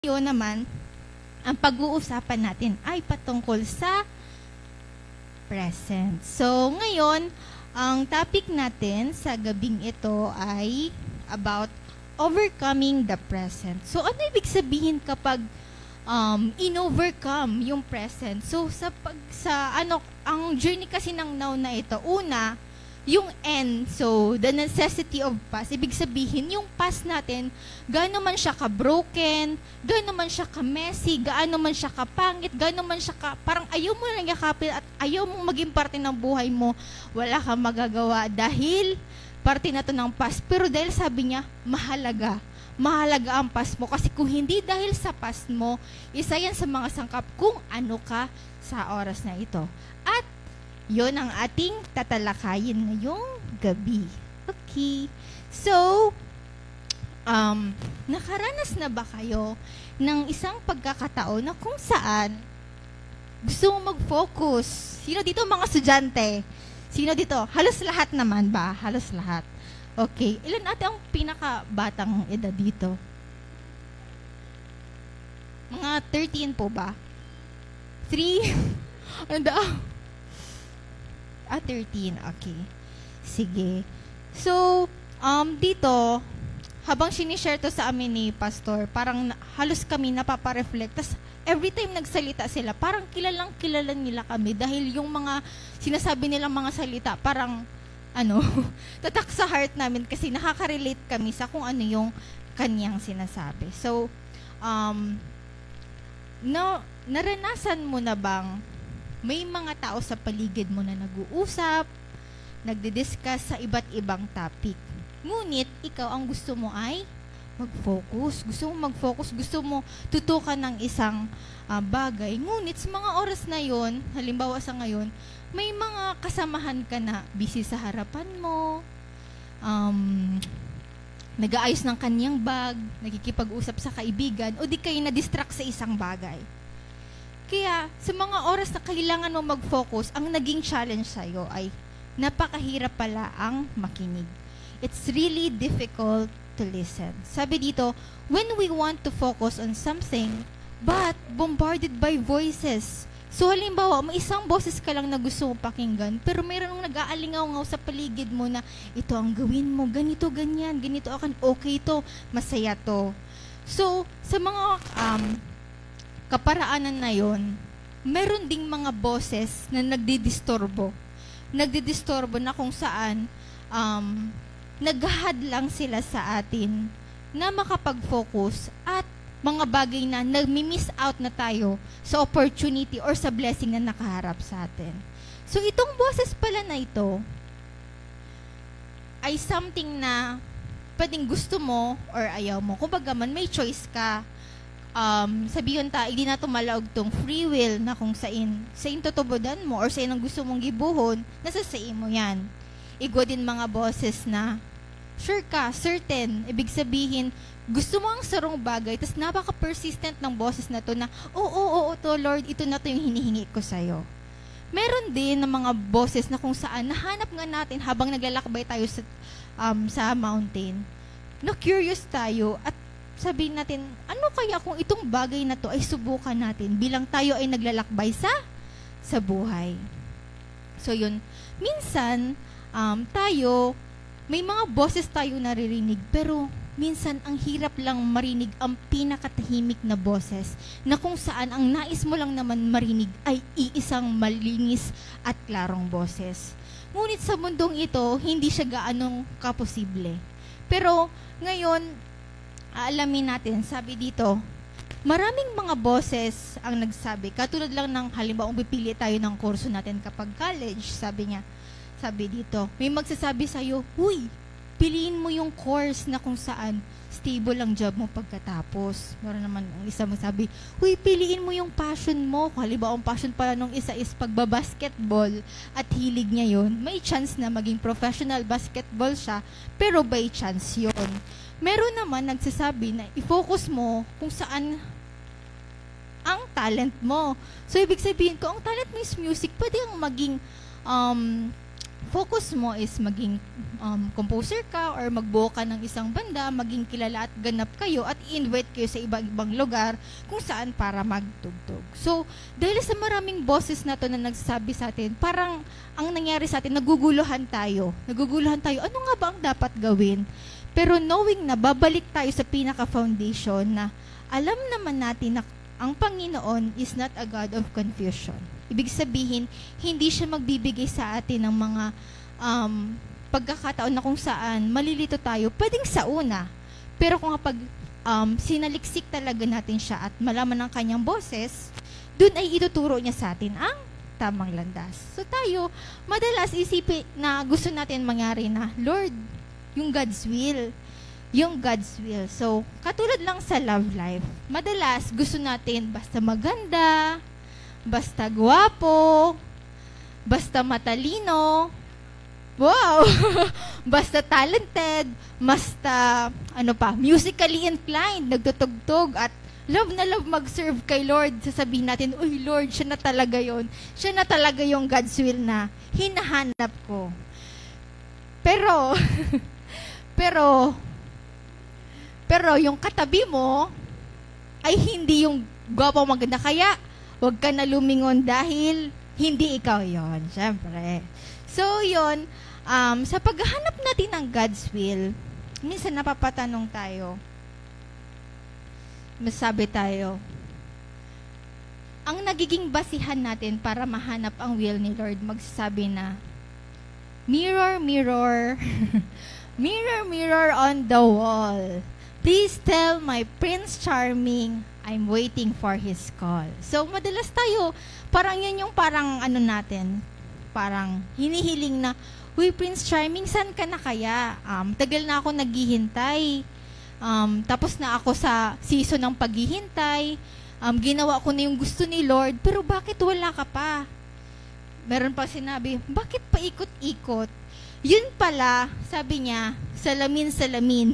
Ngayon naman, ang pag-uusapan natin ay patungkol sa present. So, ngayon, ang topic natin sa gabing ito ay about overcoming the present. So, ano ibig sabihin kapag in-overcome yung present? So, ang journey kasi ng now na ito, una, yung end, so the necessity of past, ibig sabihin, yung past natin, gaano man siya ka-broken, gaano man siya ka-messy, gaano man siya ka-pangit, gaano man siya parang ayaw mo lang yakapin at ayaw mong maging parte ng buhay mo, wala kang magagawa dahil parte na to ng past. Pero dahil sabi niya, mahalaga ang past mo. Kasi kung hindi dahil sa past mo, isa yan sa mga sangkap kung ano ka sa oras na ito. At yun ang ating tatalakayin ngayong gabi. Okay. So, nakaranas na ba kayo ng isang pagkakataon na kung saan gusto mo mag-focus? Sino dito mga estudyante? Sino dito? Halos lahat naman ba? Halos lahat. Okay. Ilan ate ang pinakabatang edad dito? Mga 13 po ba? 3? Ano daw? 13. Okay. Sige. So, dito, habang sinishare to sa amin ni Pastor, parang halos kami napapareflect. Tapos, every time nagsalita sila, parang kilala nila kami dahil yung mga sinasabi nilang mga salita, parang, tatak sa heart namin kasi nakaka-relate kami sa kung ano yung kanyang sinasabi. So, naranasan mo na bang may mga tao sa paligid mo na nag-uusap, nagdi-discuss sa iba't ibang topic. Ngunit, ikaw ang gusto mo ay mag-focus. Gusto mo tutukan ng isang bagay. Ngunit, sa mga oras na yon, halimbawa sa ngayon, may mga kasamahan ka na busy sa harapan mo, nag-aayos ng kanyang bag, nakikipag-usap sa kaibigan, o di kayo na-distract sa isang bagay. Kaya, sa mga oras na kailangan mo mag-focus, ang naging challenge sa'yo ay napakahirap pala ang makinig. It's really difficult to listen. Sabi dito, when we want to focus on something, but bombarded by voices. So, halimbawa, may isang boses ka lang na gusto mo pakinggan, pero mayroong nag-aalingaw-ngaw sa paligid mo na, ito ang gawin mo, ganito, ganyan, ganito akan, okay to, masaya to. So, sa mga kaparaanan na yon, meron ding mga boses na nagdidisturbo na kung saan naghahadlang sila sa atin na makapag-focus at mga bagay na nag-miss out na tayo sa opportunity or sa blessing na nakaharap sa atin. So itong boses pala na ito ay something na pwedeng gusto mo or ayaw mo. Kumbaga man, may choice ka. Sabihin hindi na tumalaog tong free will na kung sain tutubodan mo or sain ang gusto mong gibuhon, nasa sain mo yan. Igwa din mga boses na sure ka, certain, ibig sabihin gusto mo ang sarong bagay, tapos napaka-persistent ng boses na to na oo to Lord, ito na to yung hinihingi ko sa'yo. Meron din ng mga boses na kung saan nahanap nga natin habang naglalakbay tayo sa mountain, na curious tayo at sabihin natin, ano kaya kung itong bagay na to ay subukan natin bilang tayo ay naglalakbay sa buhay. So yun, minsan may mga boses tayo naririnig, pero minsan ang hirap lang marinig ang pinakatahimik na boses na kung saan ang nais mo lang naman marinig ay iisang malinis at klarong boses. Ngunit sa mundong ito, hindi siya gaanong kaposible. Pero ngayon, aalamin natin, sabi dito, maraming mga boses ang nagsabi. Katulad lang ng halimbawa, pipili tayo ng kurso natin kapag college, sabi dito, may magsasabi sa'yo, huy, piliin mo yung course na kung saan stable ang job mo pagkatapos. Meron naman ang isa magsabi, huy, piliin mo yung passion mo. Kung halimbawa, ang passion pala nung isa is pagbabasketball at hilig niya yun, may chance na maging professional basketball siya, pero by chance yun. Meron naman nagsasabi na i-focus mo kung saan ang talent mo. So, ibig sabihin ko, ang talent mo is music, pwede ang maging focus mo is maging composer ka or magbuo ka ng isang banda, maging kilala at ganap kayo at invite kayo sa ibang lugar kung saan para magtugtog. So, dahil sa maraming boses na to na nagsasabi sa atin, parang ang nangyari sa atin, naguguluhan tayo. Ano nga ba ang dapat gawin? Pero knowing na babalik tayo sa pinaka-foundation na alam naman natin na ang Panginoon is not a God of confusion. Ibig sabihin, hindi siya magbibigay sa atin ng mga pagkakataon na kung saan malilito tayo, pwedeng sa una. Pero kung kapag sinaliksik talaga natin siya at malaman ng kanyang boses, dun ay ituturo niya sa atin ang tamang landas. So tayo, madalas isipin na gusto natin mangyari na, Lord, yung God's will. Yung God's will. So, katulad lang sa love life, madalas gusto natin basta maganda, basta gwapo, basta matalino, wow, basta talented, basta, musically inclined, nagtutugtog at love na love mag-serve kay Lord. Sasabihin natin, uy Lord, siya na talaga yon. Siya na talaga yung God's will na hinahanap ko. Pero yung katabi mo ay hindi yung gwapo maganda. Kaya, huwag ka na lumingon dahil hindi ikaw yon, syempre. So, yon, sa paghahanap natin ng God's will, minsan napapatanong tayo, masabi tayo, ang nagiging basihan natin para mahanap ang will ni Lord, magsasabi na, mirror, mirror, mirror, mirror on the wall, please tell my Prince Charming, I'm waiting for his call. So, madalas tayo, parang yun yung parang natin, parang hinihiling na, uy, Prince Charming, saan ka na kaya? Tagal na ako naghihintay. Tapos na ako sa season ng paghihintay. Ginawa ko na yung gusto ni Lord, pero bakit wala ka pa? Meron pa sinabi, bakit pa ikot-ikot? Yun pala, sabi niya, salamin-salamin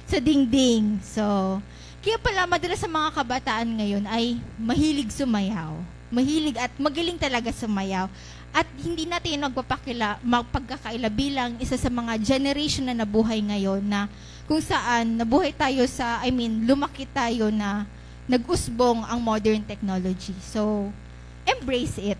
sa dingding. So, kaya pala, madalas sa mga kabataan ngayon ay mahilig sumayaw. Mahilig at magaling talaga sumayaw. At hindi natin magpagkakaila bilang isa sa mga generation na nabuhay ngayon na kung saan nabuhay tayo lumaki tayo na nag-usbong ang modern technology. So, embrace it.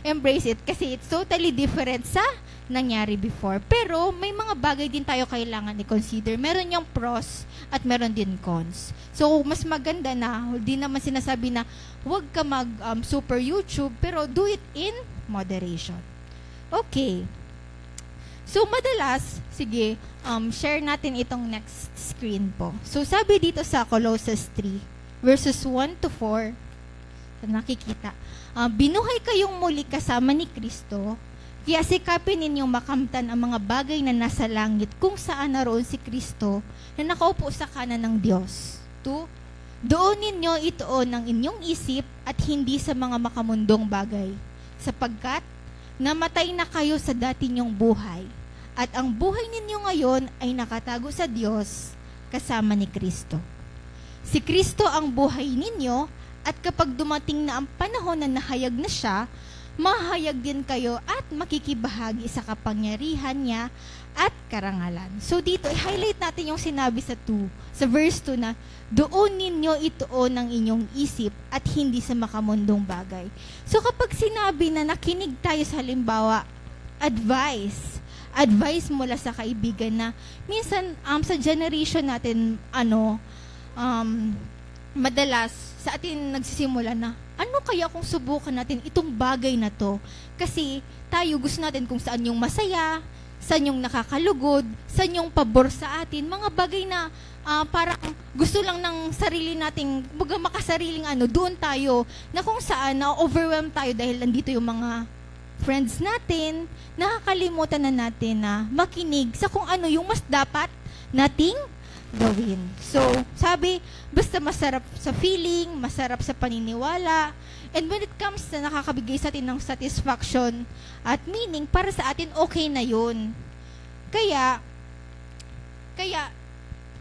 Embrace it kasi it's totally different sa nangyari before. Pero may mga bagay din tayo kailangan i-consider. Meron yung pros at meron din cons. So, mas maganda na, hindi naman sinasabi na huwag ka super YouTube, pero do it in moderation. Okay. So, madalas, sige, share natin itong next screen po. So, sabi dito sa Colossus 3, verses 1 to 4, nakikita, binuhay kayong muli kasama ni Kristo, kaya sikapin ninyong makamtan ang mga bagay na nasa langit kung saan naroon si Kristo na nakaupo sa kanan ng Diyos. 2, doon ninyo ituon ang inyong isip at hindi sa mga makamundong bagay, sapagkat namatay na kayo sa dati ninyong buhay, at ang buhay ninyo ngayon ay nakatago sa Diyos kasama ni Kristo. Si Kristo ang buhay ninyo, at kapag dumating na ang panahon na nahayag na siya, mahayag din kayo at makikibahagi sa kapangyarihan niya at karangalan. So dito, i-highlight natin yung sinabi sa verse 2 na, doon ninyo ituon ang inyong isip at hindi sa makamundong bagay. So kapag sinabi na nakinig tayo sa halimbawa, advice mula sa kaibigan na, minsan sa generation natin, madalas sa atin nagsisimula na, ano kaya kung subukan natin itong bagay na to? Kasi tayo gusto natin kung saan yung masaya, saan yung nakakalugod, saan yung pabor sa atin, mga bagay na parang gusto lang ng sarili nating, makasariling doon tayo, na kung saan na-overwhelm tayo dahil nandito yung mga friends natin, nakakalimutan na natin na makinig sa kung ano yung mas dapat nating gawin. So, sabi, basta masarap sa feeling, masarap sa paniniwala, and when it comes na nakakabigay sa atin ng satisfaction at meaning, para sa atin, okay na yun. Kaya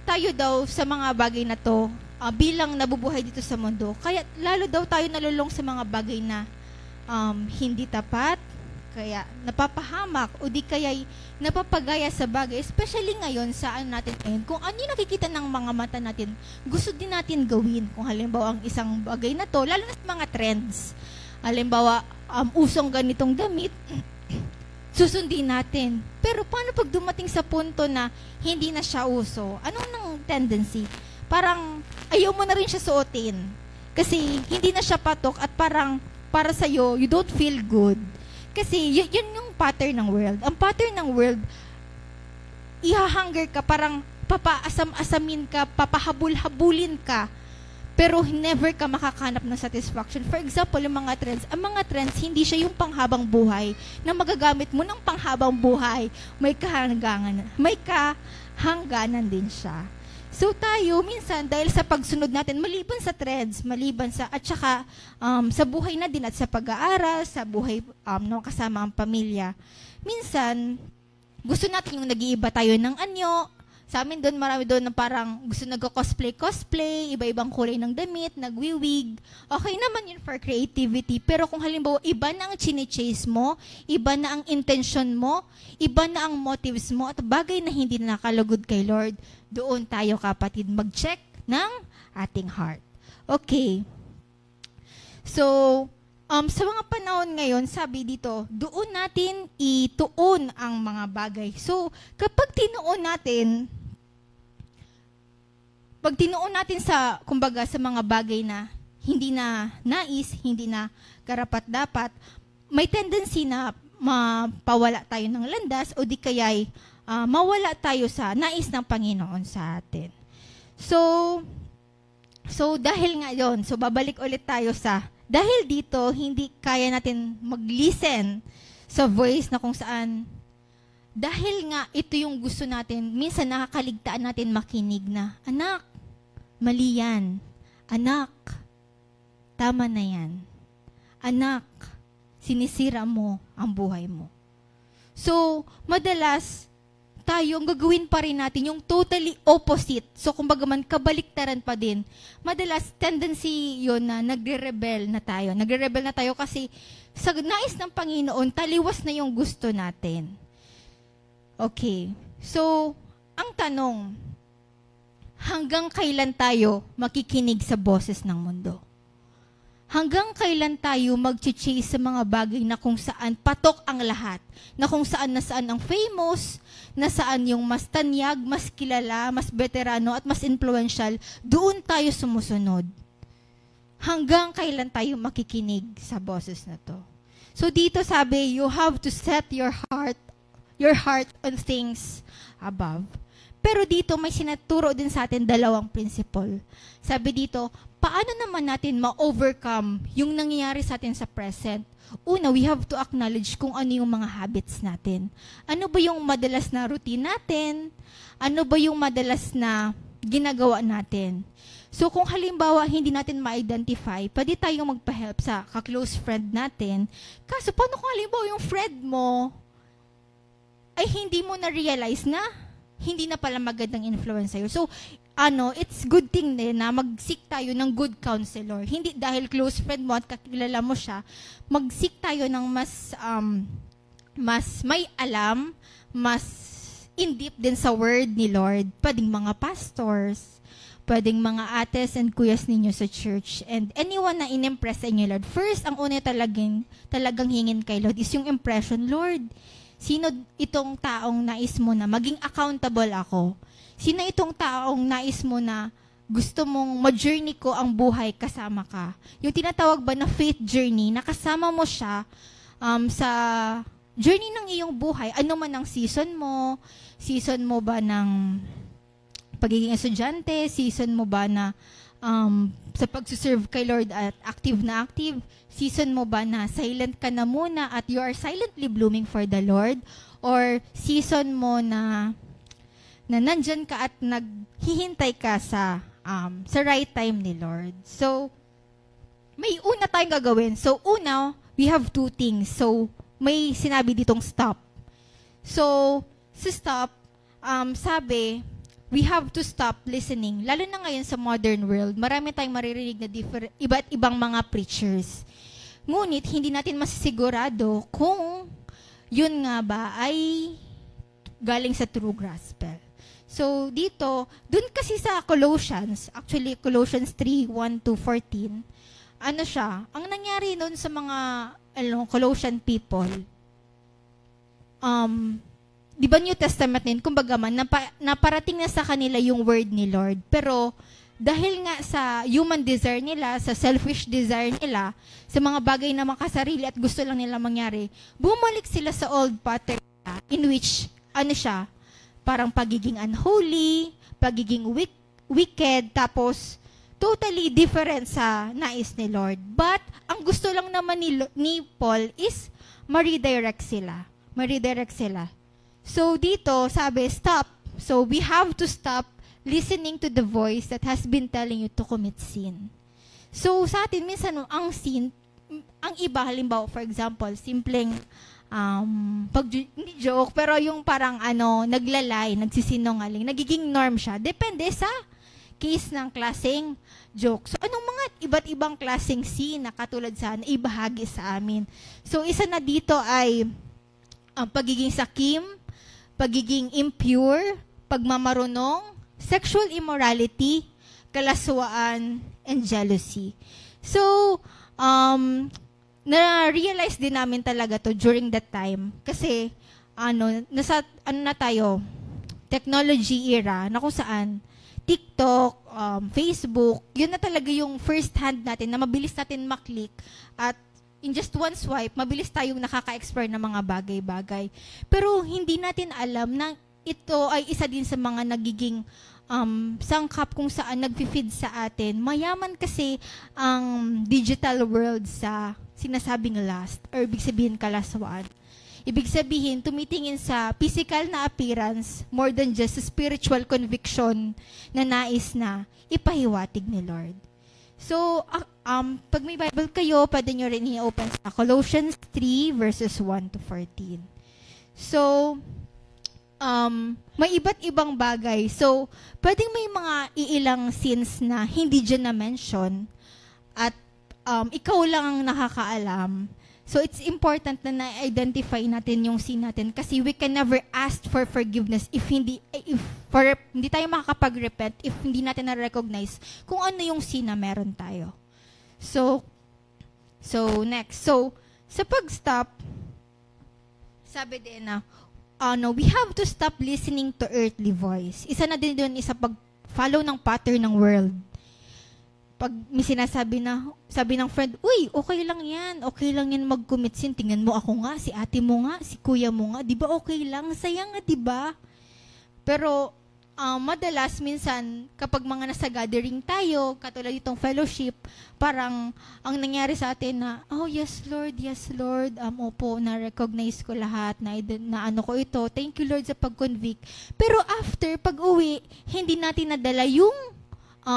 tayo daw sa mga bagay na to, bilang nabubuhay dito sa mundo, kaya lalo daw tayo nalulong sa mga bagay na hindi tapat, kaya napapahamak o di kaya napapagaya sa bagay, especially ngayon sa ano natin ngayon, kung ano yung nakikita ng mga mata natin, gusto din natin gawin. Kung halimbawa ang isang bagay na to, lalo na sa mga trends, halimbawa usong ganitong damit, susundin natin. Pero paano pag dumating sa punto na hindi na siya uso? Anong nang tendency? Parang ayaw mo na rin siya suotin. Kasi hindi na siya patok at parang para sa'yo, you don't feel good. Kasi yun yung pattern ng world. Ang pattern ng world, ihahanger ka, parang papaasam-asamin ka, papahabul-habulin ka, pero never ka makakanap ng satisfaction. For example, ang mga trends, hindi siya yung panghabang buhay na magagamit mo ng panghabang buhay. May kahangganan din siya. So tayo, minsan, dahil sa pagsunod natin, maliban sa trends, at saka sa buhay na din at sa pag-aaral, sa buhay kasama ang pamilya, minsan, gusto natin yung nag-iiba tayo ng anyo. Sa amin doon, marami doon na parang gusto nag-cosplay, iba-ibang kulay ng damit, nagwiwig. Okay naman yun for creativity. Pero kung halimbawa, iba na ang chine-chase mo, iba na ang intention mo, iba na ang motives mo, at bagay na hindi na nakalugod kay Lord, doon tayo kapatid mag-check ng ating heart. Okay. So, sa mga panahon ngayon, sabi dito, doon natin ituon ang mga bagay. So, kapag tinuon natin sa, kumbaga, sa mga bagay na hindi na nais, hindi na karapat-dapat, may tendency na mapawala tayo ng landas o di kaya'y mawala tayo sa nais ng Panginoon sa atin. So dahil nga yun, so babalik ulit tayo dahil dito, hindi kaya natin mag-listen sa voice na kung saan, dahil nga ito yung gusto natin, minsan nakakaligtaan natin makinig na, anak, mali yan. Anak, tama na yan. Anak, sinisira mo ang buhay mo. So, madalas, tayong gagawin pa rin natin yung totally opposite. So, kumbaga man, kabaliktaran pa din. Madalas, tendency yon na nagre-rebel na tayo. Nagre-rebel na tayo kasi sa nais ng Panginoon, taliwas na yung gusto natin. Okay. So, ang tanong, hanggang kailan tayo makikinig sa boses ng mundo? Hanggang kailan tayo mag-chase sa mga bagay na kung saan patok ang lahat? Na kung saan nasaan ang famous, nasaan yung mas tanyag, mas kilala, mas veterano, at mas influential, doon tayo sumusunod. Hanggang kailan tayo makikinig sa boses na to? So dito sabi, you have to set your heart on things above. Pero dito may sinaturo din sa atin dalawang principle. Sabi dito, paano naman natin ma-overcome yung nangyayari sa atin sa present? Una, we have to acknowledge kung ano yung mga habits natin. Ano ba yung madalas na routine natin? Ano ba yung madalas na ginagawa natin? So kung halimbawa hindi natin ma-identify, pwede tayong magpa-help sa ka-close friend natin. Kaso paano kung halimbawa yung friend mo ay hindi mo na-realize na hindi na pala magandang influence sa'yo. So, it's good thing din na mag-seek tayo ng good counselor. Hindi dahil close friend mo at kakilala mo siya, mag-seek tayo ng mas may alam, mas in-deep din sa word ni Lord. Pwedeng mga pastors, pwedeng mga ates and kuyas ninyo sa church, and anyone na in-impress sa inyo, Lord. First, ang una talagang hingin kay Lord is yung impression, Lord, sino itong taong nais mo na maging accountable ako? Sino itong taong nais mo na gusto mong ma-journey ko ang buhay kasama ka? Yung tinatawag ba na faith journey, nakasama mo siya sa journey ng iyong buhay. Ano man ang season mo ba ng pagiging estudyante, season mo ba na sa pagsuserve kay Lord at active, season mo ba na silent ka na muna at you are silently blooming for the Lord, or season mo na nandyan ka at naghihintay ka sa right time ni Lord. So, may una tayong gagawin. So, una, we have two things. So, may sinabi ditong stop. So, sa stop, sabi, we have to stop listening. Lalo na ngayon sa modern world, marami tayong maririnig na iba't ibang mga preachers. Ngunit, hindi natin masisigurado kung yun nga ba ay galing sa true gospel. So, dito, dun kasi sa Colossians, actually, Colossians 3:1-14, ano siya, ang nangyari nun sa mga, Colossian people, di ba New Testament din, kumbaga man, naparating na sa kanila yung word ni Lord, pero, dahil nga sa human desire nila, sa selfish desire nila, sa mga bagay na makasarili at gusto lang nila mangyari, bumalik sila sa old pattern in which, parang pagiging unholy, pagiging wicked, tapos totally different sa nais ni Lord. But, ang gusto lang naman ni Paul is ma-redirect sila. So, dito, sabi, stop. So, we have to stop listening to the voice that has been telling you to commit sin. So, sa atin, minsan, ang sin, ang iba, halimbawa, for example, simpleng, hindi joke, pero yung parang, naglalay, nagsisinungaling, nagiging norm siya. Depende sa case ng klaseng joke. So, anong mga iba't ibang klaseng sin na katulad sa ibahagi sa amin? So, isa na dito ay, pagiging sakim, pagiging impure, pagmamarunong, sexual immorality, kalaswaan, and jealousy. So, na-realize din namin talaga to during that time. Kasi, na tayo, technology era, na kung saan, TikTok, Facebook, yun na talaga yung first hand natin, na mabilis natin maklik, at in just one swipe, mabilis tayong nakaka-explore ng mga bagay-bagay. Pero, hindi natin alam na ito ay isa din sa mga nagiging sangkap kung saan nag-feed sa atin. Mayaman kasi ang digital world sa sinasabing lust, or ibig sabihin kalaswaan. Ibig sabihin, tumitingin sa physical na appearance more than just spiritual conviction na nais na ipahiwatig ni Lord. So, pag may Bible kayo, pwede nyo rin i-open sa Colossians 3:1-14. So, may iba't ibang bagay. So, pwedeng may mga iilang sins na hindi dyan na-mention at ikaw lang ang nakakaalam. So, it's important na na-identify natin yung sin natin kasi we can never ask for forgiveness if hindi tayo makakapag-repent, if hindi natin na-recognize kung ano yung sin na meron tayo. So next. So, sa pag-stop, sabi din na, we have to stop listening to earthly voice. Isa na din doon isa pag-follow ng pattern ng world. Pag may sinasabi sabi ng friend, uy, okay lang yan mag-commit sin. Tingnan mo ako nga, si ate mo nga, si kuya mo nga, di ba okay lang? Sayang nga, di ba? Pero, madalas, minsan, kapag mga nasa gathering tayo, katulad itong fellowship, parang, ang nangyari sa atin na, oh, yes, Lord, opo, na-recognize ko lahat, na ano ko ito, thank you, Lord, sa pag-convict. Pero after, pag-uwi, hindi natin nadala yung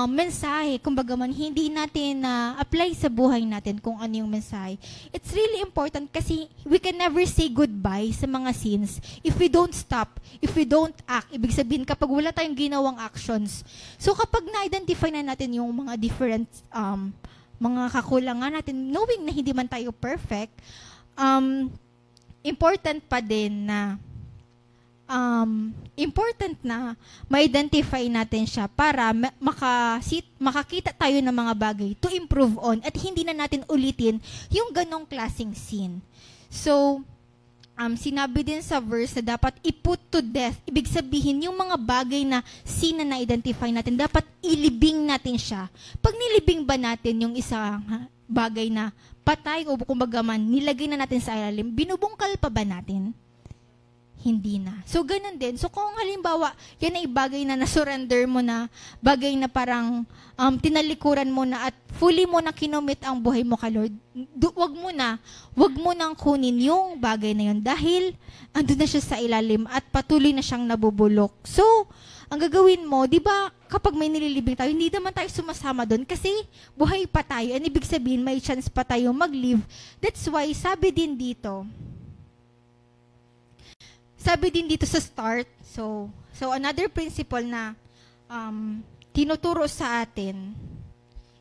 mensahe, kumbaga man, hindi natin apply sa buhay natin kung ano yung mensahe. It's really important kasi we can never say goodbye sa mga sins if we don't stop, if we don't act. Ibig sabihin, kapag wala tayong ginawang actions. So, kapag na-identify na natin yung mga different, mga kakulangan natin, knowing na hindi man tayo perfect, important pa din na ma-identify natin siya para makakita tayo ng mga bagay to improve on at hindi na natin ulitin yung ganong klaseng sin. So, sinabi din sa verse na dapat i-put to death. Ibig sabihin, yung mga bagay na sin na na-identify natin, dapat ilibing natin siya. Pag nilibing ba natin yung isang bagay na patay o kumbaga man, nilagay na natin sa ilalim, binubungkal pa ba natin? Hindi na. So, ganun din. So, kung halimbawa, yan ay bagay na nasurrender mo na, bagay na parang tinalikuran mo na at fully mo na kinomit ang buhay mo kay Lord, wag mo nang kunin yung bagay na yun dahil andun na siya sa ilalim at patuloy na siyang nabubulok. So, ang gagawin mo, di ba, kapag may nililibing tayo, hindi naman tayo sumasama doon kasi buhay pa tayo. And ibig sabihin, may chance pa tayo mag-live. That's why, sabi din dito sa start, so another principle na tinuturo sa atin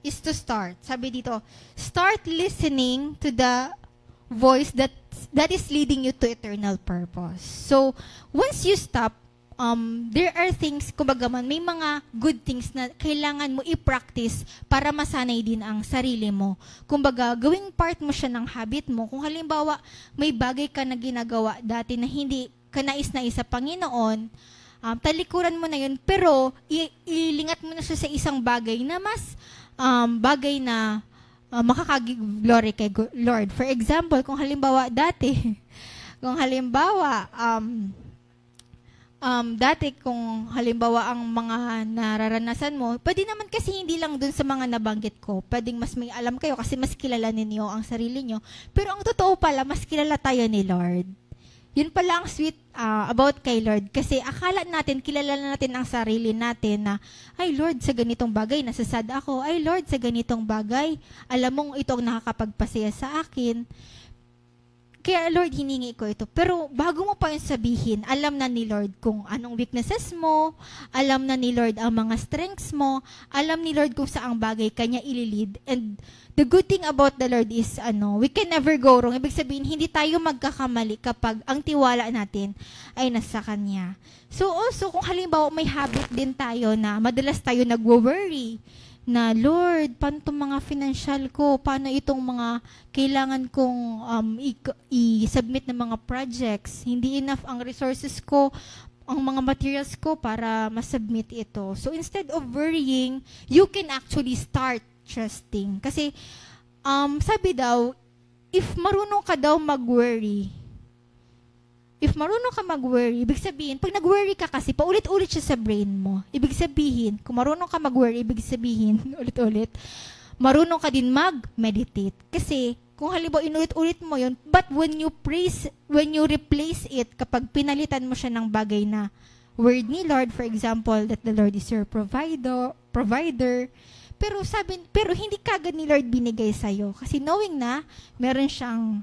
is to start. Sabi dito, start listening to the voice that that is leading you to eternal purpose. So, once you stop, there are things, kumbaga man, may mga good things na kailangan mo i-practice para masanay din ang sarili mo. Kumbaga, gawing part mo siya ng habit mo. Kung halimbawa, may bagay ka na ginagawa dati na hindi ka nais-nais sa Panginoon, talikuran mo na yun, pero ilingat mo na siya sa isang bagay na mas bagay na makakag-glory kay Lord. For example, kung halimbawa dati, kung halimbawa ang mga nararanasan mo, pwede naman kasi hindi lang dun sa mga nabanggit ko. Pwedeng mas may alam kayo kasi mas kilala ninyo ang sarili nyo. Pero ang totoo pala, mas kilala tayo ni Lord. Yun pala ang sweet about kay Lord. Kasi akala natin, kilala natin ang sarili natin na, ay Lord, sa ganitong bagay, nasasad ako. Ay Lord, sa ganitong bagay, alam mong ito ang nakakapagpasaya sa akin. Kaya Lord, hiningi ko ito. Pero bago mo pa yung sabihin, alam na ni Lord kung anong weaknesses mo, alam na ni Lord ang mga strengths mo, alam ni Lord kung saang bagay kanya ililid. And the good thing about the Lord is, we can never go wrong. Ibig sabihin, hindi tayo magkakamali kapag ang tiwala natin ay nasa Kanya. So also, kung halimbawa may habit din tayo na madalas tayo nagwo-worry, na Lord, paano itong mga financial ko? Paano itong mga kailangan kong i-submit na mga projects? Hindi enough ang resources ko, ang mga materials ko para ma-submit ito. So instead of worrying, you can actually start trusting. Kasi sabi daw, if marunong ka daw mag-worry, ibig sabihin, pag nag-worry ka kasi, paulit-ulit siya sa brain mo. Ibig sabihin, kung marunong ka mag-worry, ibig sabihin, ulit-ulit, marunong ka din mag-meditate. Kasi, kung halimbawa inulit-ulit mo yun, but when you replace it, kapag pinalitan mo siya ng bagay na word ni Lord, for example, that the Lord is your provider, pero hindi kagad ni Lord binigay sa'yo. Kasi knowing na, meron siyang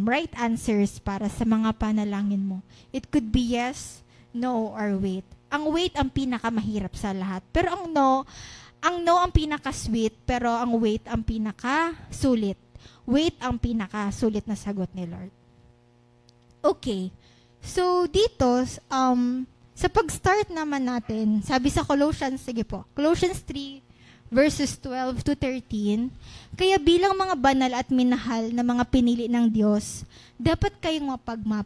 right answers para sa mga panalangin mo. It could be yes, no, or wait. Ang wait ang pinakamahirap sa lahat. Pero ang no ang pinaka-sweet, pero ang wait ang pinaka-sulit. Wait ang pinaka-sulit na sagot ni Lord. Okay. So, dito, sa pag-start naman natin, sabi sa Colossians 3, verses 12 to 13, kaya bilang mga banal at minahal na mga pinili ng Diyos, dapat kayong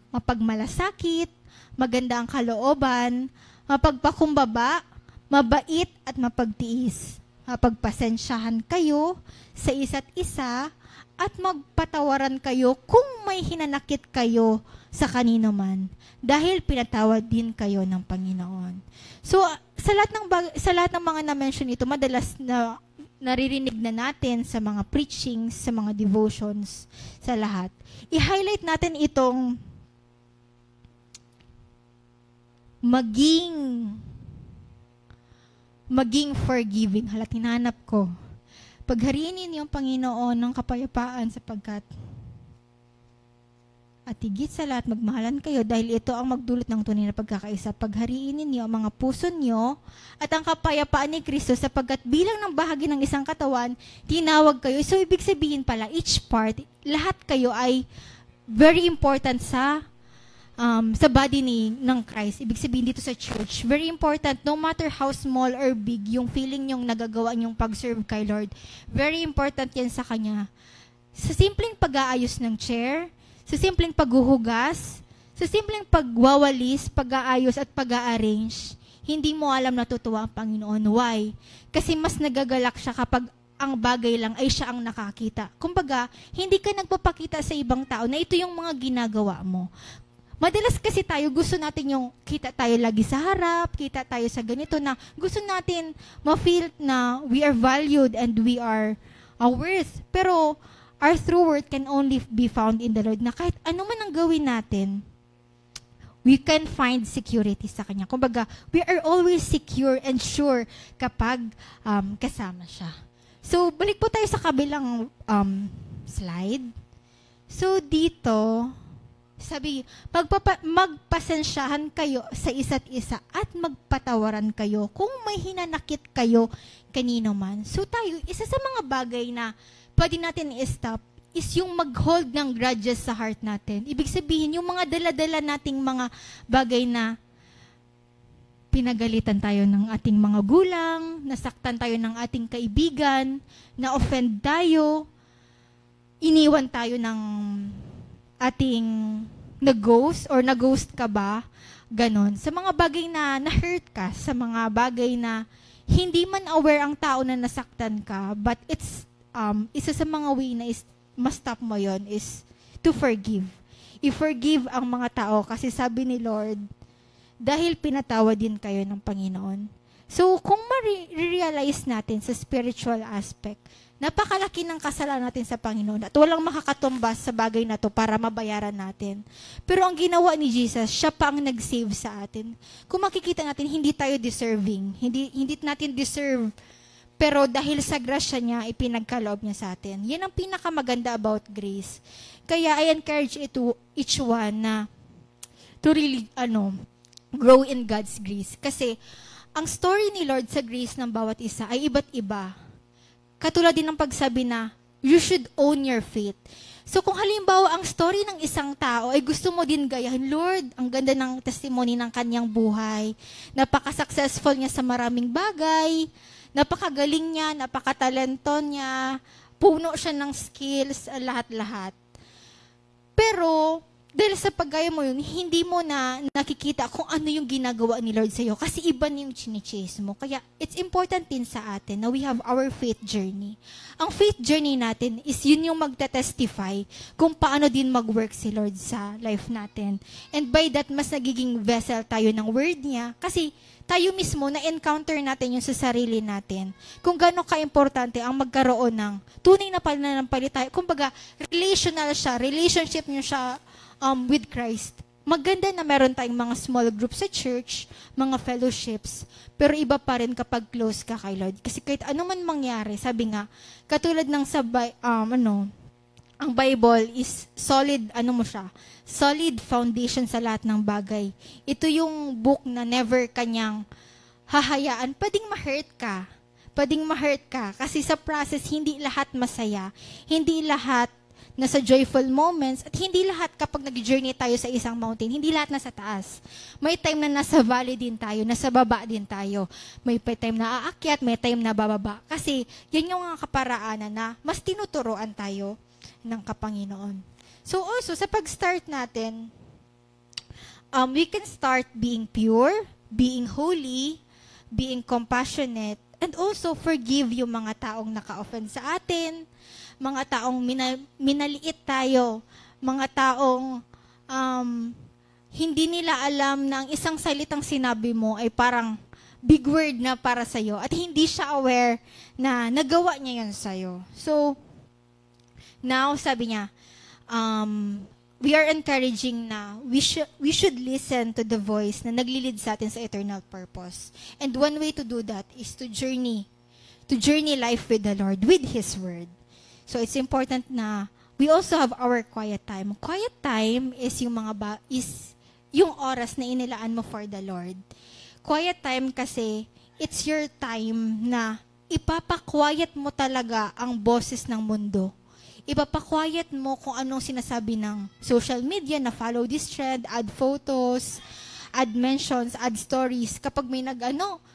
mapagmalasakit, maganda ang kalooban, mapagpakumbaba, mabait at mapagtiis. Mapagpasensyahan kayo sa isa't isa at magpatawaran kayo kung may hinanakit kayo sa kanino man, dahil pinatawad din kayo ng Panginoon. So, sa lahat ng mga na-mention ito, madalas na naririnig na natin sa mga preachings, sa mga devotions, sa lahat. I-highlight natin itong maging forgiving. Halat, hinanap ko. Paghariin ninyo ang Panginoon ng kapayapaan sapagkat at higit sa lahat, magmahalan kayo dahil ito ang magdulot ng tunay na pagkakaisa. Paghariin ninyo ang mga puso nyo at ang kapayapaan ni Kristo sapagkat bilang ng bahagi ng isang katawan, tinawag kayo. So, ibig sabihin pala, each part, lahat kayo ay very important sa body ng Christ. Ibig sabihin dito sa church, very important, no matter how small or big, yung feeling yung nagagawa yung pag-serve kay Lord, very important yan sa Kanya. Sa simpleng pag-aayos ng chair, sa simpleng paghuhugas, sa simpleng pagwawalis, pag-aayos at pag-a-arrange, hindi mo alam natutuwa ang Panginoon. Why? Kasi mas nagagalak siya kapag ang bagay lang ay siya ang nakakita. Kumbaga, hindi ka nagpapakita sa ibang tao na ito yung mga ginagawa mo. Madalas kasi tayo, gusto natin yung kita tayo lagi sa harap, kita tayo sa ganito na gusto natin ma-feel na we are valued and we are worth. Pero, our true worth can only be found in the Lord na kahit ano man ang gawin natin, we can find security sa Kanya. Kumbaga, we are always secure and sure kapag kasama siya. So, balik po tayo sa kabilang slide. So, dito, sabi, magpasensyahan kayo sa isa't isa at magpatawaran kayo kung may hinanakit kayo kanino man. So, tayo, isa sa mga bagay na pwede natin i-stop is yung mag-hold ng grudges sa heart natin. Ibig sabihin, yung mga dala-dala nating mga bagay na pinagalitan tayo ng ating mga gulang, nasaktan tayo ng ating kaibigan, na-offend tayo, iniwan tayo ng ating nag-ghost or nag-ghost ka ba, ganon. Sa mga bagay na na-hurt ka, sa mga bagay na hindi man aware ang tao na nasaktan ka, but it's, isa sa mga way na ma-stop mo yon is to forgive. I-forgive ang mga tao kasi sabi ni Lord, dahil pinatawad din kayo ng Panginoon. So, kung ma-realize natin sa spiritual aspect, napakalaki ng kasalanan natin sa Panginoon at walang makakatumbas sa bagay na to para mabayaran natin. Pero ang ginawa ni Jesus, siya pa ang nag-save sa atin. Kung makikita natin, hindi tayo deserving. Hindi natin deserve. Pero dahil sa grasya niya, ipinagkaloob niya sa atin. Yan ang pinakamaganda about grace. Kaya I encourage each one na to really, grow in God's grace. Kasi, ang story ni Lord sa grace ng bawat isa ay iba't iba. Katulad din ng pagsabi na, you should own your faith. So, kung halimbawa ang story ng isang tao ay gusto mo din gayahin, Lord, ang ganda ng testimony ng kanyang buhay. Napaka-successful niya sa maraming bagay. Napakagaling niya, napakatalento niya. Puno siya ng skills, lahat-lahat. Pero, dahil sa paggaya mo yun, hindi mo na nakikita kung ano yung ginagawa ni Lord sa'yo kasi iba na yung chine-chase mo. Kaya it's important din sa atin na we have our faith journey. Ang faith journey natin is yun yung magta-testify kung paano din mag-work si Lord sa life natin. And by that, mas nagiging vessel tayo ng word niya kasi tayo mismo na-encounter natin yung sa sarili natin. Kung gano'n ka-importante ang magkaroon ng tunay na pananampalataya. Kumbaga, relationship niyo siya with Christ. Maganda na meron tayong mga small groups sa church, mga fellowships, pero iba pa rin kapag close ka kay Lord. Kasi kahit ano man mangyari, sabi nga, katulad ng ang Bible is solid, solid foundation sa lahat ng bagay. Ito yung book na never kanyang hahayaan. Pwedeng ma-hurt ka. Kasi sa process, hindi lahat masaya. Hindi lahat nasa joyful moments, at hindi lahat kapag nag-journey tayo sa isang mountain, hindi lahat nasa taas. May time na nasa valley din tayo, nasa baba din tayo. May time na aakyat, may time na bababa. Kasi yan yung mga kaparaanan na mas tinuturoan tayo ng Kapanginoon. So also, sa pag-start natin, we can start being pure, being holy, being compassionate, and also forgive yung mga taong naka-offend sa atin, mga taong minaliit tayo, mga taong hindi nila alam na ang isang salitang sinabi mo ay parang big word na para sa'yo at hindi siya aware na nagawa niya yun sa'yo. So, now, sabi niya, we are encouraging na we should listen to the voice na naglilid sa atin sa eternal purpose. And one way to do that is to journey life with the Lord, with His Word. So it's important na we also have our quiet time. Quiet time is yung oras na inilaan mo for the Lord. Quiet time kasi it's your time na ipapa-quiet mo talaga ang boses ng mundo. Ipapa-quiet mo kung anong sinasabi ng social media na follow this trend, add photos, add mentions, add stories. Kapag may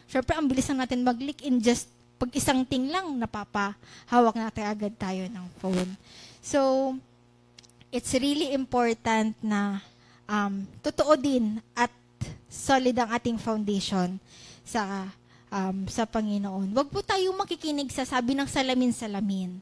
syempre ang bilis lang natin mag-click in just pag isang ting lang, napapahawak natin agad tayo ng phone. So, it's really important na totoo din at solid ang ating foundation sa Panginoon. Huwag po tayong makikinig sa sabi ng salamin-salamin.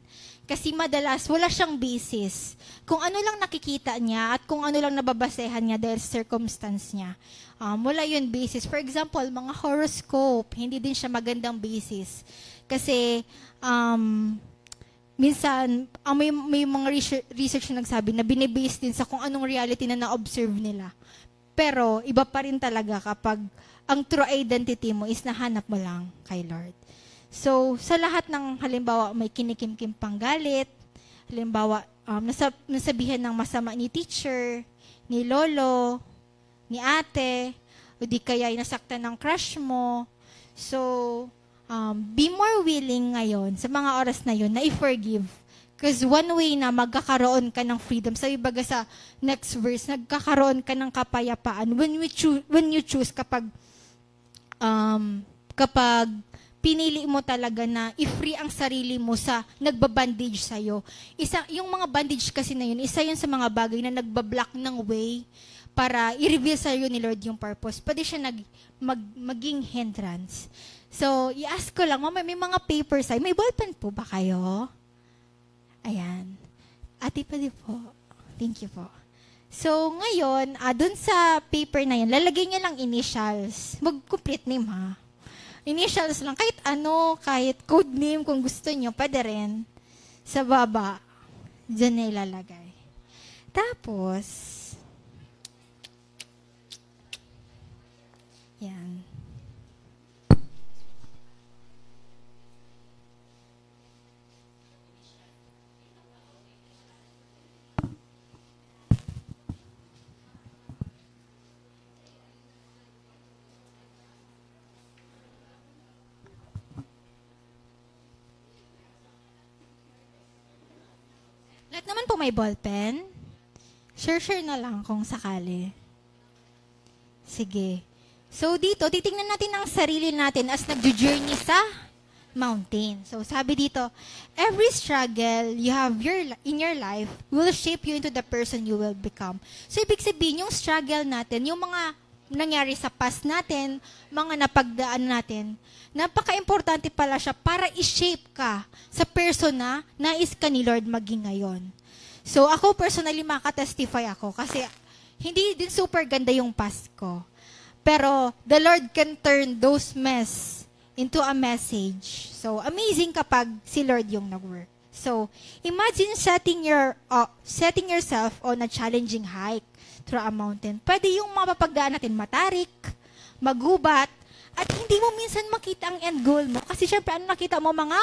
Kasi madalas, wala siyang basis. Kung ano lang nakikita niya at kung ano lang nababasehan niya dahil sa circumstance niya. Wala yun basis. For example, mga horoscope, hindi din siya magandang basis. Kasi, minsan, may mga research na nagsabi na binibase din sa kung anong reality na na-observe nila. Pero, iba pa rin talaga kapag ang true identity mo is nahanap mo lang kay Lord. So, sa lahat ng halimbawa may kinikimkim pang galit, halimbawa nasabihan ng masama ni teacher, ni lolo, ni ate, o di kaya nasaktan ng crush mo. So, be more willing ngayon sa mga oras na yun na i-forgive. Because one way na magkakaroon ka ng freedom, sabi baga sa next verse, nagkakaroon ka ng kapayapaan when you choose kapag pinili mo talaga na i-free ang sarili mo sa nagbabandage sa'yo. Yung mga bandage kasi na yun, isa yun sa mga bagay na nagbablock ng way para i-reveal sa'yo ni Lord yung purpose. Pwede siya maging hindrance. So, i-ask ko lang, Mama, may mga papers ay, may ballpen po ba kayo? Ayan. Ate, pwede po. Thank you po. So, ngayon, dun sa paper na yan, lalagay niyo lang initials. Mag-complete name, ha? Initials lang. Kahit ano, kahit code name, kung gusto niyo, pwede rin. Sa baba, dyan na ilalagay. Tapos, yan. Lahat naman po may ballpen. Share na lang kung sakali. Sige. So dito, titingnan natin ang sarili natin as nag-journey sa mountain. So sabi dito, every struggle you have in your life will shape you into the person you will become. So ibig sabihin, yung struggle natin, yung mga nangyari sa past natin, mga napagdaan natin, napaka-importante pala siya para i-shape ka sa person na nais ka ni Lord maging ngayon. So ako personally makatestify ako kasi hindi din super ganda yung past ko. Pero the Lord can turn those mess into a message. So amazing kapag si Lord yung nag-work. So imagine setting yourself on a challenging hike through a mountain. Pwede yung mapapagdaan natin matarik, magubat, at hindi mo minsan makita ang end goal mo. Kasi syempre, ano nakita mo? Mga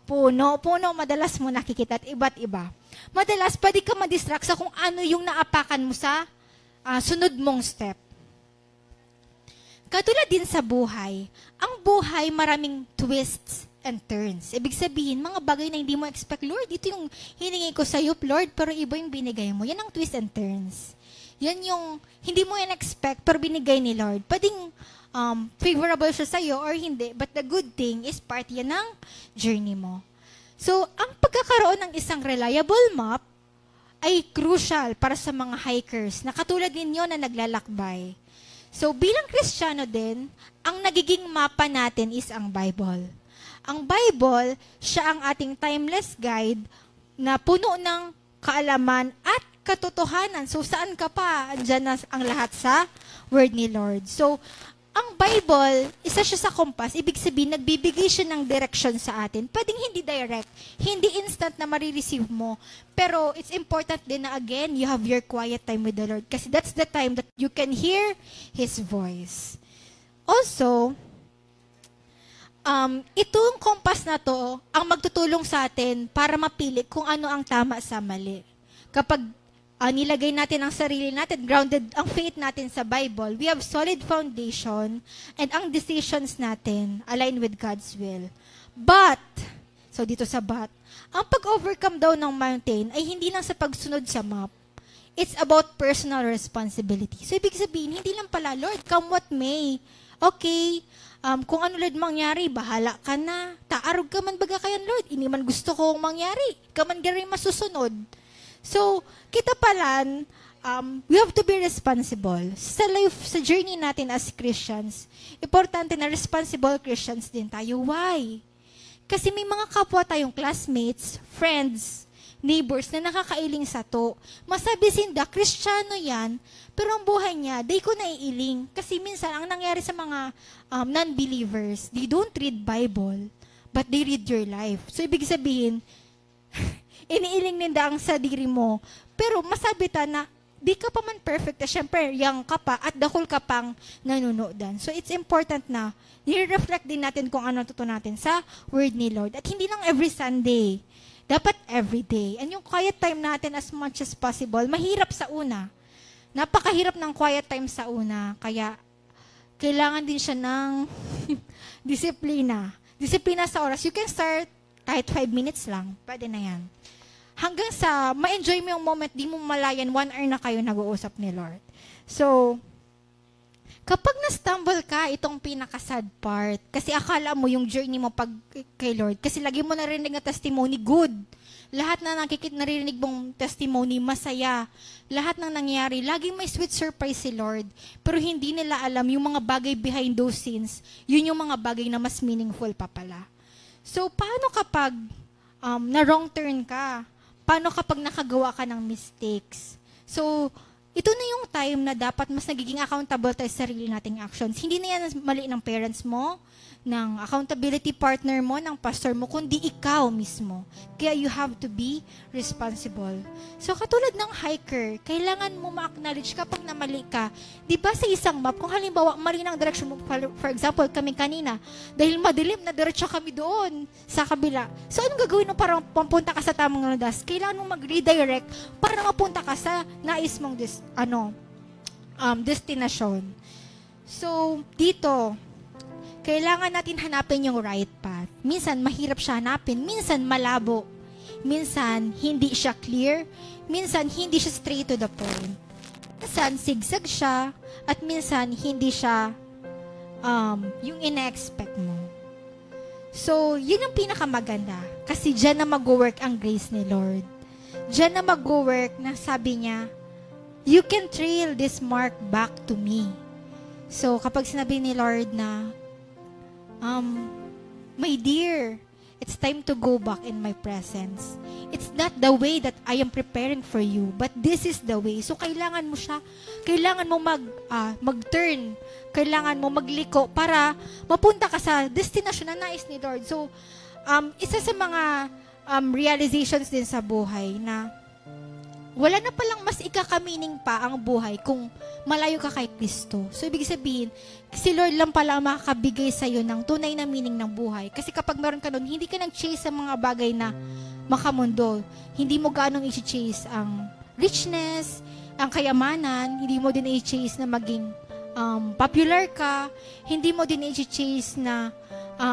puno, madalas mo nakikita at iba't iba. Madalas, pwede ka ma-distract sa kung ano yung naapakan mo sa sunod mong step. Katulad din sa buhay, ang buhay maraming twists and turns. Ibig sabihin, mga bagay na hindi mo expect, Lord, ito yung hiningi ko sa'yo, Lord, pero iba yung binigay mo. Yan ang twists and turns. Yan yung hindi mo yan expect, pero binigay ni Lord. Pwedeng favorable siya sa'yo or hindi, but the good thing is part yan ng journey mo. So, ang pagkakaroon ng isang reliable map ay crucial para sa mga hikers na katulad ninyo na naglalakbay. So, bilang Kristiyano din, ang nagiging mapa natin is ang Bible. Ang Bible, siya ang ating timeless guide na puno ng kaalaman at katotohanan. So, saan ka pa? Andyan na ang lahat sa Word ni Lord. So, ang Bible, isa siya sa compass. Ibig sabihin, nagbibigay siya ng direction sa atin. Pwedeng hindi direct, hindi instant na marireceive mo. Pero, it's important din na again, you have your quiet time with the Lord. Kasi that's the time that you can hear His voice. Also, itong compass na to, ang magtutulong sa atin para mapili kung ano ang tama sa mali. Kapag nilagay natin ang sarili natin, grounded ang faith natin sa Bible, we have solid foundation and ang decisions natin align with God's will. But, so dito sa but, ang pag-overcome daw ng mountain ay hindi lang sa pagsunod sa map. It's about personal responsibility. So, ibig sabihin, hindi lang pala, Lord, come what may. Okay, kung ano Lord mangyari, bahala ka na. Taarog ka man baga kayan, Lord. Ini man gusto kong mangyari. Ka man gari masusunod. So, kita pala, we have to be responsible. Sa life, sa journey natin as Christians, importante na responsible Christians din tayo. Why? Kasi may mga kapwa tayong classmates, friends, neighbors na nakakailing sa to. Masabi sinda, Kristiyano yan, pero ang buhay niya, di ko naiiling. Kasi minsan, ang nangyari sa mga non-believers, they don't read Bible, but they read your life. So, ibig sabihin, iniiling ninda ang sadiri mo. Pero masabi ta na, di ka pa man perfect. Siyempre, young ka pa at dahol ka pang nanunodan. So, it's important na nire-reflect din natin kung ano tuto natin sa Word ni Lord. At hindi lang every Sunday. Dapat every day. And yung quiet time natin as much as possible, mahirap sa una. Napakahirap ng quiet time sa una. Kaya, kailangan din siya ng disiplina. Disiplina sa oras. You can start Kahit 5 minutes lang, pwede na yan. Hanggang sa ma-enjoy mo yung moment, di mo malayan, 1 hour na kayo nag-uusap ni Lord. So, kapag na-stumble ka, itong pinaka-sad part, kasi akala mo yung journey mo pag kay Lord, kasi lagi mo narinig na testimony, good. Lahat na narinig mong testimony, masaya. Lahat ng nangyari, laging may sweet surprise si Lord. Pero hindi nila alam yung mga bagay behind those scenes, yun yung mga bagay na mas meaningful pa pala. So, paano kapag na wrong turn ka? Paano kapag nakagawa ka ng mistakes? So, ito na yung time na dapat mas nagiging accountable tayo sa sarili nating actions. Hindi na yan mali ng parents mo, ng accountability partner mo, ng pastor mo, kundi ikaw mismo. Kaya you have to be responsible. So, katulad ng hiker, kailangan mo ma-acknowledge kapag namali ka. Di ba sa isang map, kung halimbawa, mali ng direction mo, for example, kami kanina, dahil madilim, na diretso kami doon sa kabila. So, anong gagawin mo para mapunta ka sa tamang landas? Kailangan mo mag-redirect para mapunta ka sa nais mong destination. So, dito, kailangan natin hanapin yung right path. Minsan, mahirap siya hanapin. Minsan, malabo. Minsan, hindi siya clear. Minsan, hindi siya straight to the point. Minsan, zigzag siya. At minsan, hindi siya yung ina-expect mo. So, yun ang pinakamaganda. Kasi dyan na mag-work ang grace ni Lord. Dyan na mag-work na sabi niya, you can trail this mark back to me. So, kapag sinabi ni Lord na, my dear, it's time to go back in my presence. It's not the way that I am preparing for you, but this is the way. So, kailangan mo siya, kailangan mo mag-turn, kailangan mo magliko para mapunta ka sa destination na nais ni Lord. So, isa sa mga realizations din sa buhay na wala na palang mas ikakamining pa ang buhay kung malayo ka kay Kristo. So, ibig sabihin, si Lord lang pala makakabigay sa'yo ng tunay na meaning ng buhay. Kasi kapag meron ka nun, hindi ka nag-chase sa mga bagay na makamundo. Hindi mo ganong i-chase ang richness, ang kayamanan. Hindi mo din i-chase na maging popular ka. Hindi mo din i-chase na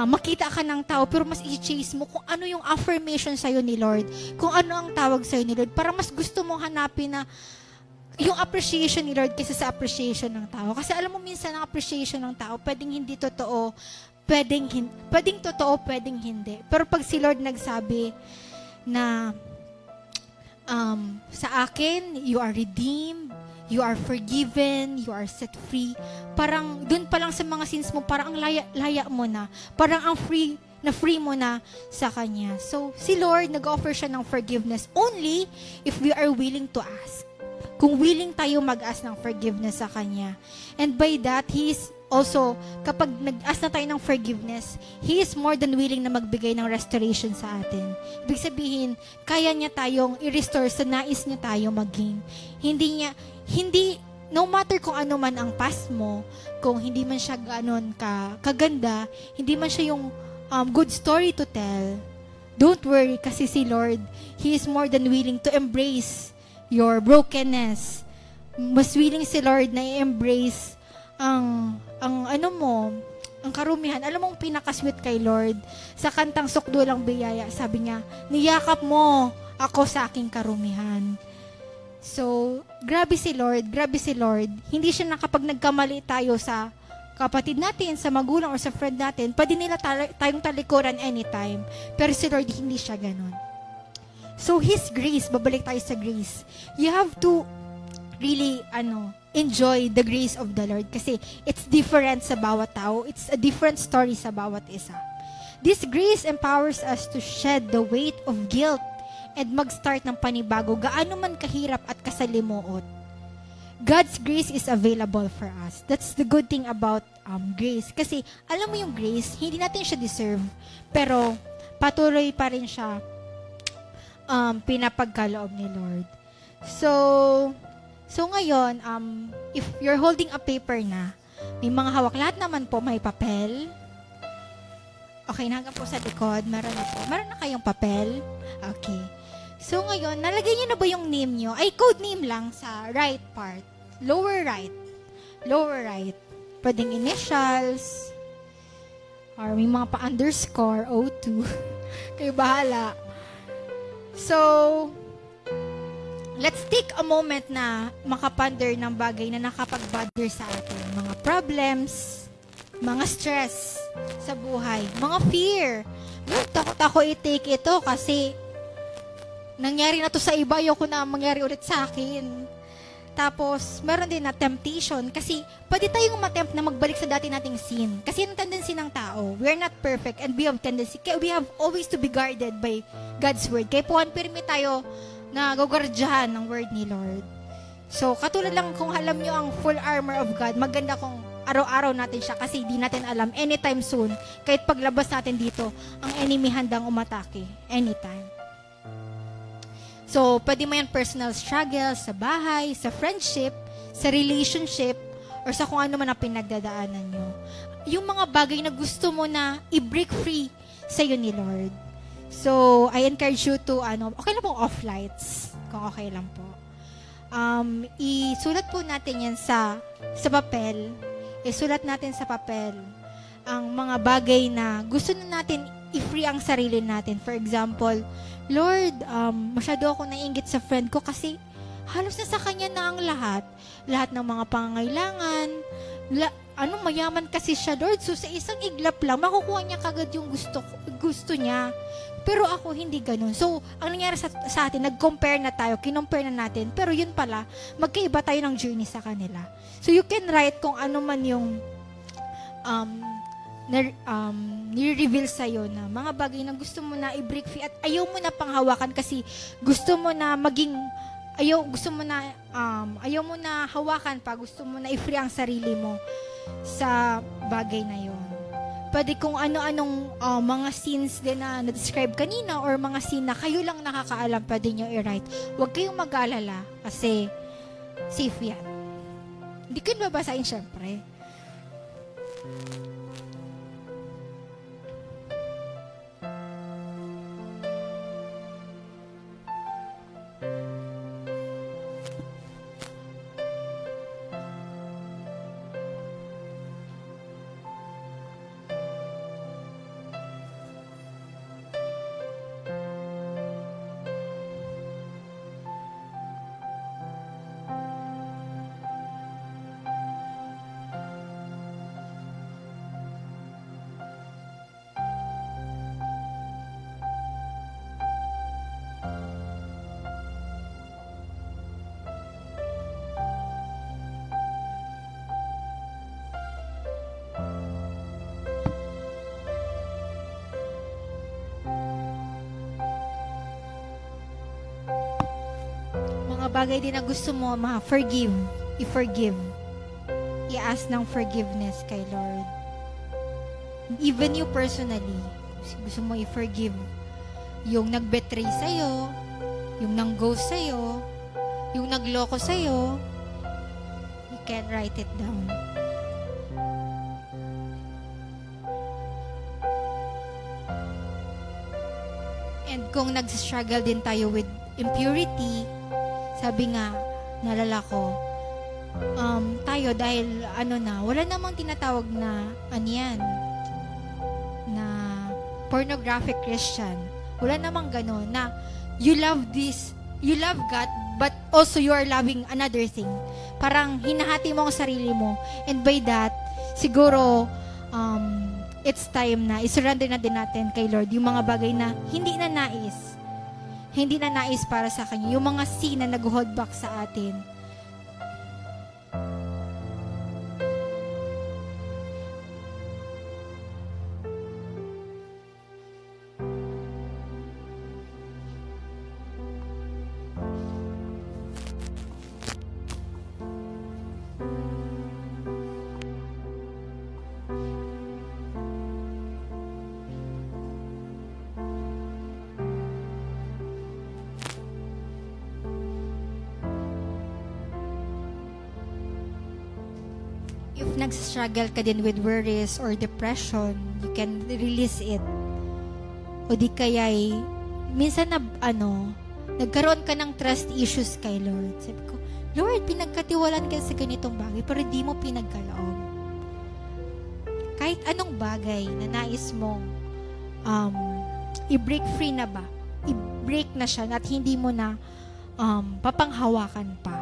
makita ka ng tao, pero mas i-chase mo kung ano yung affirmation sa'yo ni Lord, kung ano ang tawag sa'yo ni Lord, para mas gusto mong hanapin na yung appreciation ni Lord kaysa sa appreciation ng tao. Kasi alam mo, minsan ang appreciation ng tao, pwedeng hindi totoo, pwedeng totoo, pwedeng hindi. Pero pag si Lord nagsabi na sa akin, you are redeemed, you are forgiven, you are set free. Parang, dun pa lang sa mga sins mo, parang ang laya mo na. Parang ang free mo na sa Kanya. So, si Lord, nag-offer siya ng forgiveness only if we are willing to ask. Kung willing tayo mag-ask ng forgiveness sa Kanya. And by that, He is also, kapag nag-ask na tayo ng forgiveness, He is more than willing na magbigay ng restoration sa atin. Ibig sabihin, kaya niya tayong i-restore sa nais niya tayo maging. Hindi, no matter kung ano man ang past mo, kung hindi man siya gano'n kaganda, hindi man siya yung good story to tell, don't worry, kasi si Lord, He is more than willing to embrace your brokenness. Mas willing si Lord na i-embrace ang karumihan. Alam mo, ang pinaka-sweet kay Lord, sa kantang Sukdulang Biyaya, sabi niya, niyakap mo ako sa aking karumihan. So, grabe si Lord. Hindi siya na kapag nagkamali tayo sa kapatid natin, sa magulang, or sa friend natin, pwede nila tayong talikuran anytime. Pero si Lord, hindi siya ganun. So, His grace, babalik tayo sa grace. You have to really, enjoy the grace of the Lord kasi it's different sa bawat tao. It's a different story sa bawat isa. This grace empowers us to shed the weight of guilt and mag-start ng panibago, gaano man kahirap at kasalimuot. God's grace is available for us. That's the good thing about grace. Kasi, alam mo yung grace, hindi natin siya deserve, pero patuloy pa rin siya pinapagkaloob ni Lord. So ngayon, if you're holding a paper na, may mga hawak, lahat naman po may papel. Okay, hanggang po sa likod, meron na po. Meron na kayong papel? Okay. So ngayon, nalagay niyo na ba yung name niyo? Ay, code name lang sa right part. Lower right. Pwedeng initials. Or may mga pa-underscore, O2. Kayo bahala. So, let's take a moment na makaponder ng bagay na nakapag-bother sa atin. Mga problems, mga stress sa buhay, mga fear. Takot ako i-take ito kasi nangyari na to sa iba, ayoko na mangyari ulit sa akin. Tapos, meron din na temptation kasi pwede tayong matempt na magbalik sa dati nating sin. Kasi yung tendency ng tao, we're not perfect and we have always to be guarded by God's word. Kaya po, pirmi tayo na gagardyahan ng word ni Lord. So, katulad lang kung alam nyo ang full armor of God, maganda kung araw-araw natin siya kasi di natin alam anytime soon, kahit paglabas natin dito, ang enemy handang umatake anytime. So, pwede mo yan personal struggle sa bahay, sa friendship, sa relationship, or sa kung ano man ang pinagdadaanan nyo. Yung mga bagay na gusto mo na i-break free sa'yo ni Lord. So, I encourage you to, okay lang pong off lights, kung okay lang po. Isulat po natin yan sa papel. Isulat natin sa papel ang mga bagay na gusto na natin i-free ang sarili natin. For example, Lord, masyado ako nainggit sa friend ko kasi halos na sa kanya na ang lahat. Lahat ng mga pangangailangan. Mayaman kasi siya, Lord. So, sa isang iglap lang, makukuha niya kagad yung gusto niya. Pero ako, hindi ganun. So, ang nangyari sa atin, nag-compare na tayo, kinompare na natin. Pero yun pala, magkaiba tayo ng journey sa kanila. So, you can write kung ano man yung nire-reveal sa'yo na mga bagay na gusto mo na i-break free at ayaw mo na panghawakan kasi gusto mo na ayaw mo na hawakan pa, gusto mo na i-free ang sarili mo sa bagay na yon. Pwede kung ano-anong mga scenes din na na-describe kanina or mga scene na kayo lang nakakaalam, pwede nyo i-write. Huwag kayong mag-alala kasi safe yan. Hindi ko babasahin syempre. Bagay din na gusto mo i-forgive. I-ask ng forgiveness kay Lord. Even you personally, gusto mo i-forgive yung nag-betray sa'yo, yung nang-ghost sa'yo, yung nagloko sa'yo, you can write it down. And kung nag-struggle din tayo with impurity, sabi nga, nalala ko, tayo dahil wala namang tinatawag na na pornographic Christian. Wala namang gano'n na you love God, but also you are loving another thing. Parang hinahati mo ang sarili mo. And by that, siguro, it's time na isurrender na din natin kay Lord yung mga bagay na hindi na nais para sa Kanya. Yung mga sin na nag-hold back sa atin. Nag-struggle ka din with worries or depression, you can release it. O di kaya'y minsan nagkaroon ka ng trust issues kay Lord. Sabi ko, Lord, pinagkatiwalaan ka sa ganitong bagay pero di mo pinagkaloob. Kahit anong bagay na nais mong i-break free na ba? I-break na siya at hindi mo na papanghawakan pa.